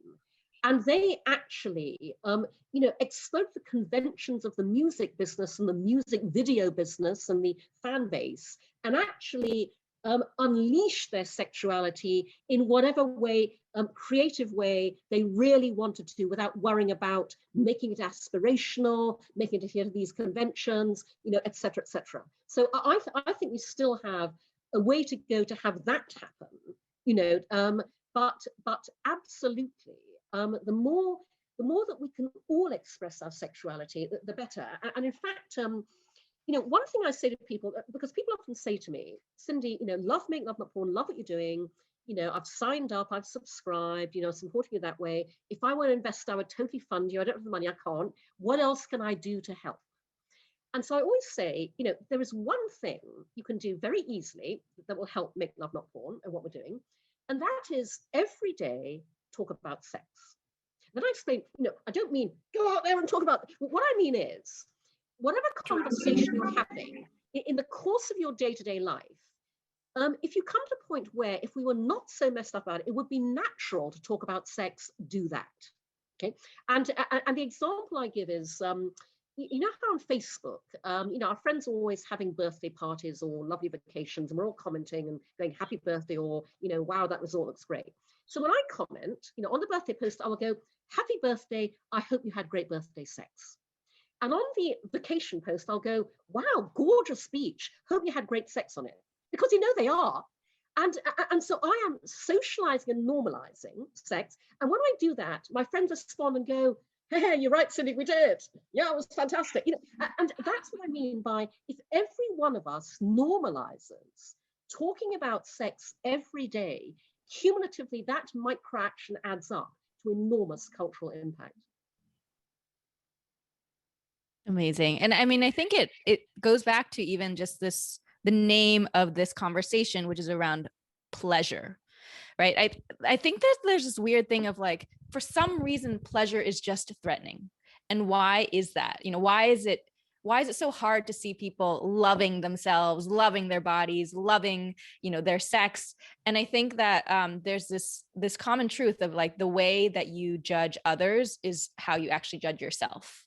and they actually, you know, explode the conventions of the music business and the music video business and the fan base, and actually unleash their sexuality in whatever way, creative way they really wanted to, without worrying about making it aspirational, making it adhere to these conventions, you know, et cetera, et cetera. So I think we still have a way to go to have that happen, you know, but absolutely, the more that we can all express our sexuality, the better. And in fact, you know, one thing I say to people, because people often say to me, Cindy, you know, love Make Love Not Porn, love what you're doing. You know, I've signed up, I've subscribed, you know, supporting you that way. If I want to invest, I would totally fund you. I don't have the money, I can't. What else can I do to help? And so I always say, you know, there is one thing you can do very easily that will help Make Love Not Porn and what we're doing. And that is every day talk about sex. Then I explain, you know, I don't mean go out there and talk about, what I mean is, whatever conversation you're having in the course of your day-to-day life, if you come to a point where, if we were not so messed up about it, it would be natural to talk about sex, do that. Okay. And the example I give is, you know how on Facebook, you know, our friends are always having birthday parties or lovely vacations, and we're all commenting and going happy birthday, or, you know, wow, that resort looks great. So when I comment, you know, on the birthday post, I will go, happy birthday, I hope you had great birthday sex. And on the vacation post, I'll go, wow, gorgeous beach, hope you had great sex on it. Because you know they are. And so I am socializing and normalizing sex. And when I do that, my friends respond and go, hey, you're right, Cindy, we did. Yeah, it was fantastic. You know, and that's what I mean by, if every one of us normalizes talking about sex every day, cumulatively, that micro action adds up to enormous cultural impact. Amazing. And I mean, I think it goes back to even just this, the name of this conversation, which is around pleasure, right? I think that there's this weird thing of like, for some reason, pleasure is just threatening. And why is that? You know, why is it so hard to see people loving themselves, loving their bodies, loving, you know, their sex? And I think that there's this common truth of like, the way that you judge others is how you actually judge yourself.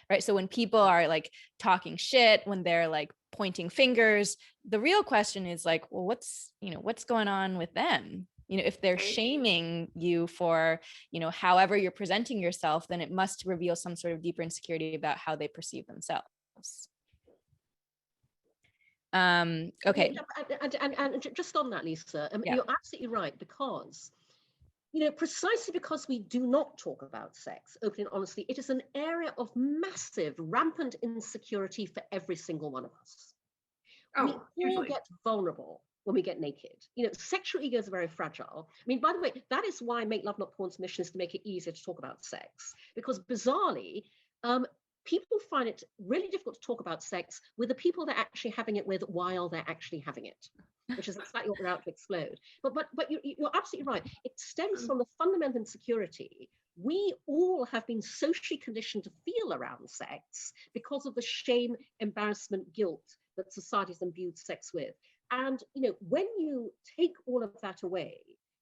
Right. So when people are like talking shit, when they're like pointing fingers, the real question is like, well, what's going on with them? You know, if they're shaming you for, you know, however you're presenting yourself, then it must reveal some sort of deeper insecurity about how they perceive themselves. Okay. And just on that, Lisa, you're absolutely right, because, you know, precisely because we do not talk about sex openly and honestly, it is an area of massive, rampant insecurity for every single one of us. Oh, we all get vulnerable when we get naked. You know, sexual egos are very fragile. I mean, by the way, that is why Make Love Not Porn's mission is to make it easier to talk about sex, because bizarrely, people find it really difficult to talk about sex with the people they're actually having it with while they're actually having it, which is exactly what we're out to explode. But you're absolutely right. It stems from the fundamental insecurity we all have been socially conditioned to feel around sex because of the shame, embarrassment, guilt that society's imbued sex with. And, you know, when you take all of that away,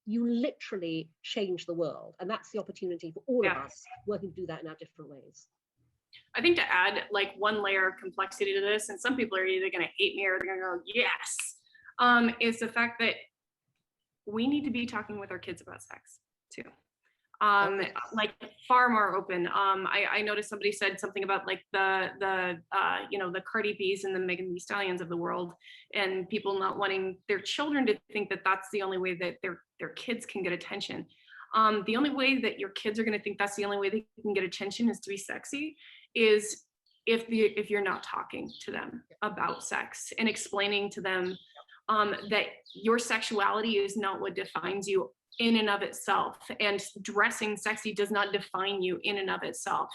you literally change the world. And that's the opportunity for all of us working to do that in our different ways. I think to add like one layer of complexity to this, and some people are either going to hate me or they're going to go, yes, is the fact that we need to be talking with our kids about sex too. Like far more open. I noticed somebody said something about like the Cardi B's and the Megan Thee Stallions of the world, and people not wanting their children to think that that's the only way that their kids can get attention. The only way that your kids are going to think that's the only way they can get attention is to be sexy, is if you're not talking to them about sex and explaining to them that your sexuality is not what defines you in and of itself, and dressing sexy does not define you in and of itself.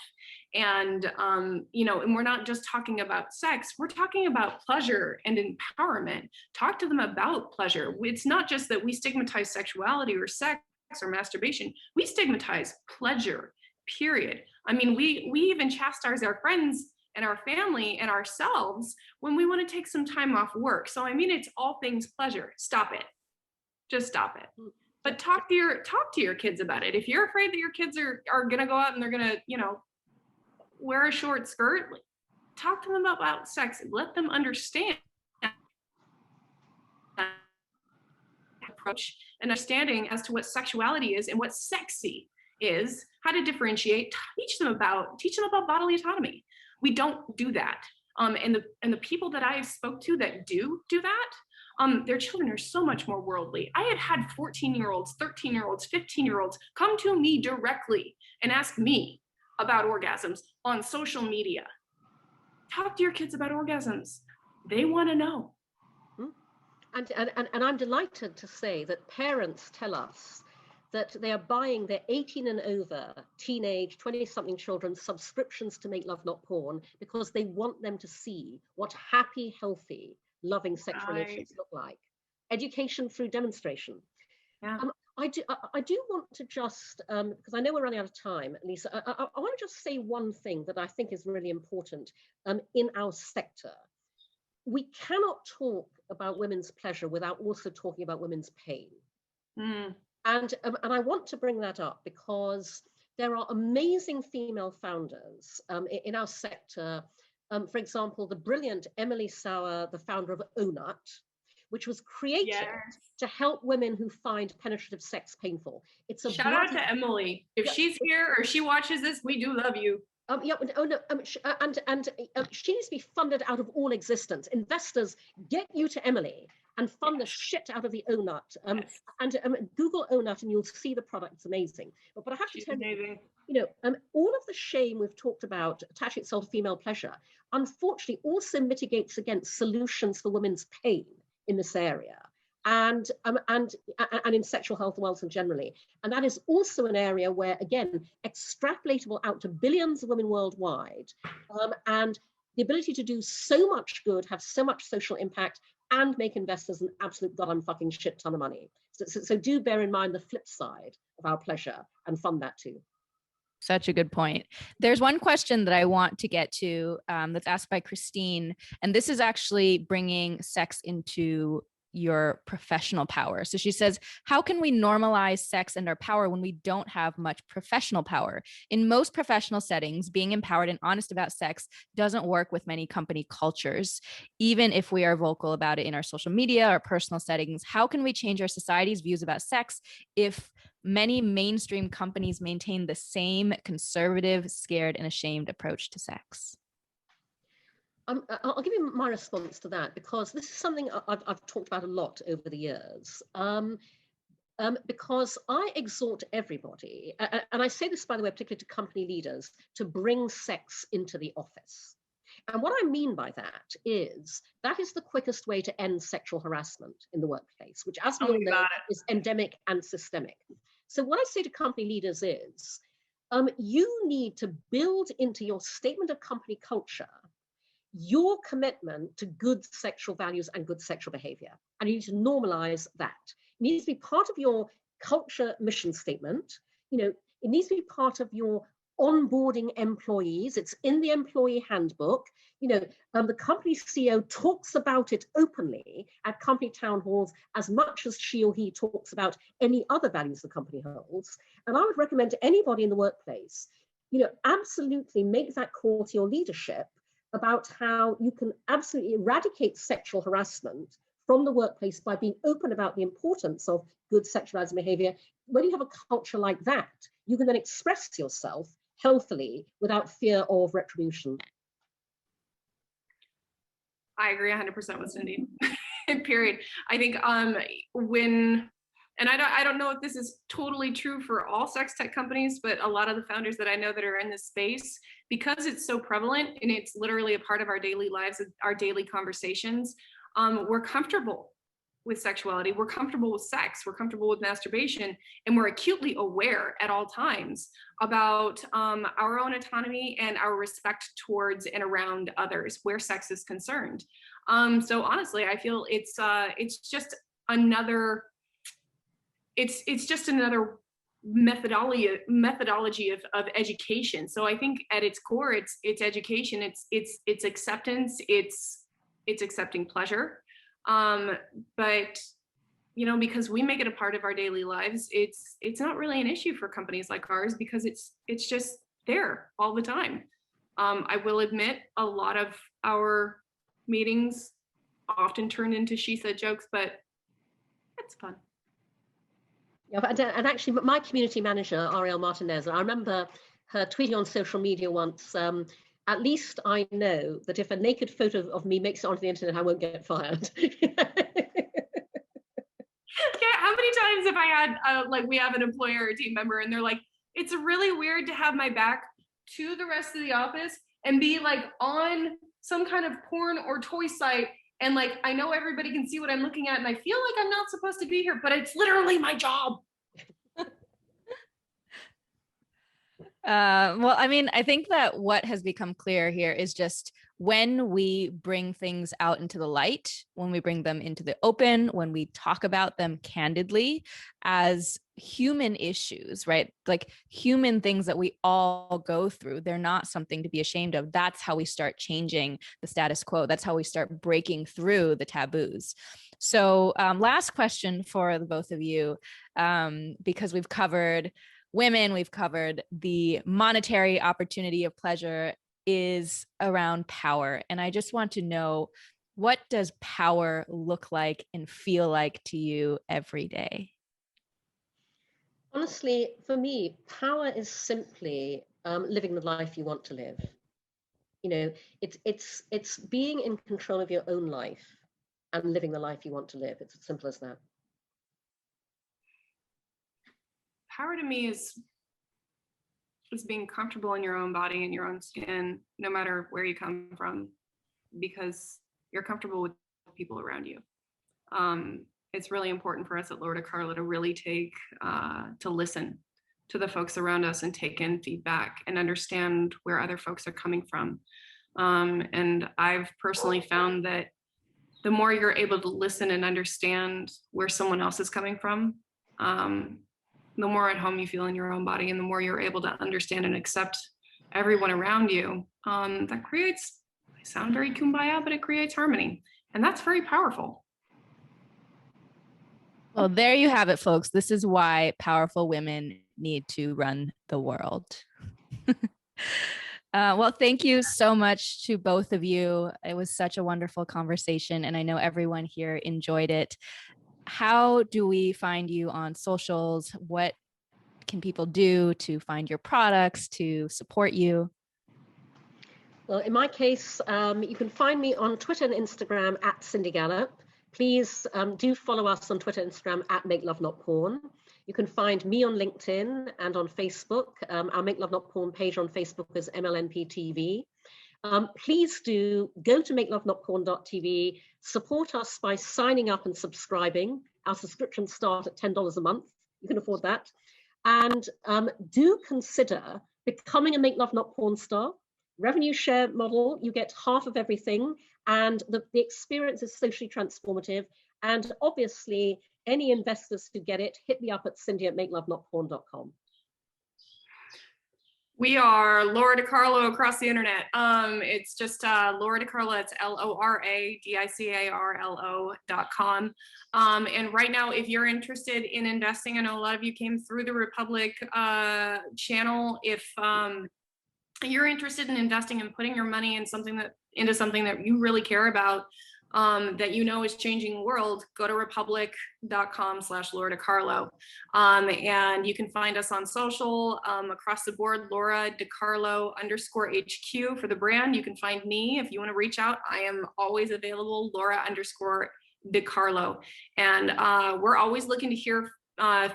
And and we're not just talking about sex, we're talking about pleasure and empowerment. Talk to them about pleasure. It's not just that we stigmatize sexuality or sex or masturbation, we stigmatize pleasure, period. I mean, we even chastise our friends and our family and ourselves when we want to take some time off work. So I mean, it's all things pleasure. Stop it. Just stop it. But talk to your kids about it. If you're afraid that your kids are gonna go out and they're gonna, wear a short skirt, talk to them about sex. Let them understand approach and understanding as to what sexuality is and what sexy is, how to differentiate. Teach them about bodily autonomy. We don't do that. And the people that I spoke to that do that, their children are so much more worldly. I have had 14-year-olds, 13-year-olds, 15-year-olds come to me directly and ask me about orgasms on social media. Talk to your kids about orgasms. They want to know. And I'm delighted to say that parents tell us that they are buying their 18 and over teenage 20-something children subscriptions to Make Love Not Porn because they want them to see what happy, healthy, loving sexual relationships look like. Education through demonstration. Yeah. I do want to just, because I know we're running out of time, Lisa, I want to just say one thing that I think is really important in our sector. We cannot talk about women's pleasure without also talking about women's pain. And I want to bring that up because there are amazing female founders in our sector. For example, the brilliant Emily Sauer, the founder of ONUT, which was created to help women who find penetrative sex painful. It's a shout out to Emily. If she's here or she watches this, we do love you. She needs to be funded out of all existence. Investors, get you to Emily and fund the shit out of the ONUT. Google ONUT and you'll see the product. It's amazing. But I have to tell you, all of the shame we've talked about attaching itself to female pleasure, unfortunately, also mitigates against solutions for women's pain in this area. And in sexual health and wellness generally. And that is also an area where, again, extrapolatable out to billions of women worldwide, and the ability to do so much good, have so much social impact, and make investors an absolute goddamn fucking shit ton of money. So do bear in mind the flip side of our pleasure and fund that too. Such a good point. There's one question that I want to get to that's asked by Christine, and this is actually bringing sex into your professional power. So she says, how can we normalize sex and our power when we don't have much professional power? In most professional settings, being empowered and honest about sex doesn't work with many company cultures. Even if we are vocal about it in our social media or personal settings, how can we change our society's views about sex if many mainstream companies maintain the same conservative, scared, and ashamed approach to sex? I'll give you my response to that, because this is something I've talked about a lot over the years. Because I exhort everybody, and I say this, by the way, particularly to company leaders, to bring sex into the office. And what I mean by that is the quickest way to end sexual harassment in the workplace, which, as we all know, is endemic and systemic. So what I say to company leaders is, you need to build into your statement of company culture your commitment to good sexual values and good sexual behavior. And you need to normalize that. It needs to be part of your culture mission statement. It needs to be part of your onboarding employees. It's in the employee handbook. The company CEO talks about it openly at company town halls as much as she or he talks about any other values the company holds. And I would recommend to anybody in the workplace, absolutely make that call to your leadership about how you can absolutely eradicate sexual harassment from the workplace by being open about the importance of good sexualizing behavior. When you have a culture like that, you can then express yourself healthily without fear of retribution. I agree 100% with Cindy. Period. I think and I don't know if this is totally true for all sex tech companies, but a lot of the founders that I know that are in this space, because it's so prevalent and it's literally a part of our daily lives, our daily conversations, we're comfortable with sexuality, we're comfortable with sex, we're comfortable with masturbation, and we're acutely aware at all times about our own autonomy and our respect towards and around others where sex is concerned. So honestly, I feel it's just another methodology of education. So I think at its core, it's education, it's acceptance, it's accepting pleasure. But you know, because we make it a part of our daily lives, it's not really an issue for companies like ours because it's just there all the time. I will admit a lot of our meetings often turn into she said jokes, but it's fun. Yeah, and actually my community manager, Ariel Martinez, I remember her tweeting on social media once, at least I know that if a naked photo of me makes it onto the internet, I won't get fired. Yeah, how many times have I had, like we have an employer or team member and they're like, it's really weird to have my back to the rest of the office and be like on some kind of porn or toy site. And like, I know everybody can see what I'm looking at and I feel like I'm not supposed to be here, but it's literally my job. Well, I mean, I think that what has become clear here is just when we bring things out into the light, when we bring them into the open, when we talk about them candidly as human issues, right? Like human things that we all go through, they're not something to be ashamed of. That's how we start changing the status quo. That's how we start breaking through the taboos. So last question for the both of you, because we've covered women, we've covered the monetary opportunity of pleasure, is around power. And I just want to know, what does power look like and feel like to you every day? Honestly, for me, power is simply living the life you want to live. You know, it's being in control of your own life and living the life you want to live. It's as simple as that. Power to me is being comfortable in your own body and your own skin, no matter where you come from, because you're comfortable with people around you. It's really important for us at Lora DiCarlo to really to listen to the folks around us and take in feedback and understand where other folks are coming from. And I've personally found that the more you're able to listen and understand where someone else is coming from, the more at home you feel in your own body and the more you're able to understand and accept everyone around you. That creates, I sound very kumbaya, but it creates harmony. And that's very powerful. Well, there you have it, folks. This is why powerful women need to run the world. Well, thank you so much to both of you. It was such a wonderful conversation, and I know everyone here enjoyed it. How do we find you on socials? What can people do to find your products, to support you? Well, in my case, you can find me on Twitter and Instagram at Cindy Gallop. Please do follow us on Twitter and Instagram at MakeLoveNotPorn. You can find me on LinkedIn and on Facebook. Our Make Love Not Porn page on Facebook is MLNPTV. Please do go to MakeLoveNotPorn.tv, support us by signing up and subscribing. Our subscriptions start at $10 a month. You can afford that. And do consider becoming a Make Love Not Porn star. Revenue share model, you get half of everything, and the experience is socially transformative. And obviously, any investors who get it, hit me up at Cindy@MakeLoveNotPorn.com. We are Lora DiCarlo across the internet. It's just Lora DiCarlo. It's LoraDiCarlo.com. And right now, if you're interested in investing, I know a lot of you came through the Republic channel. If you're interested in investing and putting your money in into something that you really care about, that you know is changing the world, go to republic.com/Lora DiCarlo. And you can find us on social across the board, Lora DiCarlo _HQ for the brand. You can find me if you want to reach out. I am always available, Lora _DiCarlo. And we're always looking to hear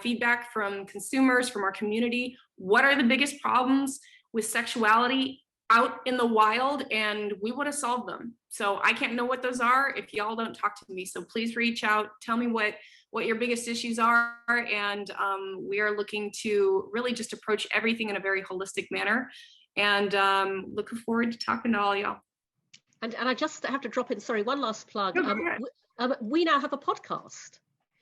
feedback from consumers, from our community. What are the biggest problems with sexuality out in the wild? And we want to solve them. So I can't know what those are if y'all don't talk to me. So please reach out, tell me what your biggest issues are. And we are looking to really just approach everything in a very holistic manner. And looking forward to talking to all y'all. And I just have to drop in, sorry, one last plug. No, we now have a podcast.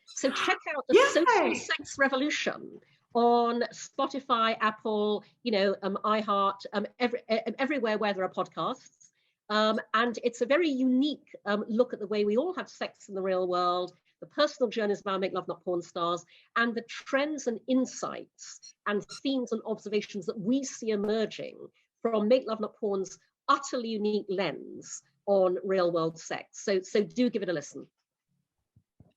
So check out the Social Sex Revolution on Spotify, Apple, iHeart, everywhere where there are podcasts. And it's a very unique look at the way we all have sex in the real world, the personal journeys of our Make Love Not Porn stars, and the trends and insights and themes and observations that we see emerging from Make Love Not Porn's utterly unique lens on real world sex. So do give it a listen.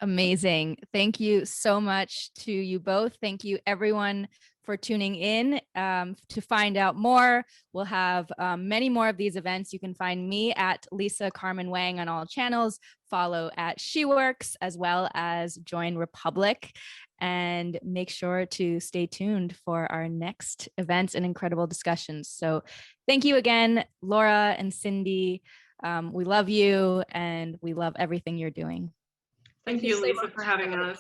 Amazing. Thank you so much to you both. Thank you everyone for tuning in. To find out more, we'll have many more of these events. You can find me at Lisa Carmen Wang on all channels, follow at SheWorx, as well as join Republic, and make sure to stay tuned for our next events and incredible discussions. So thank you again, Lora and Cindy. We love you and we love everything you're doing. Thank you, Lisa, for having us.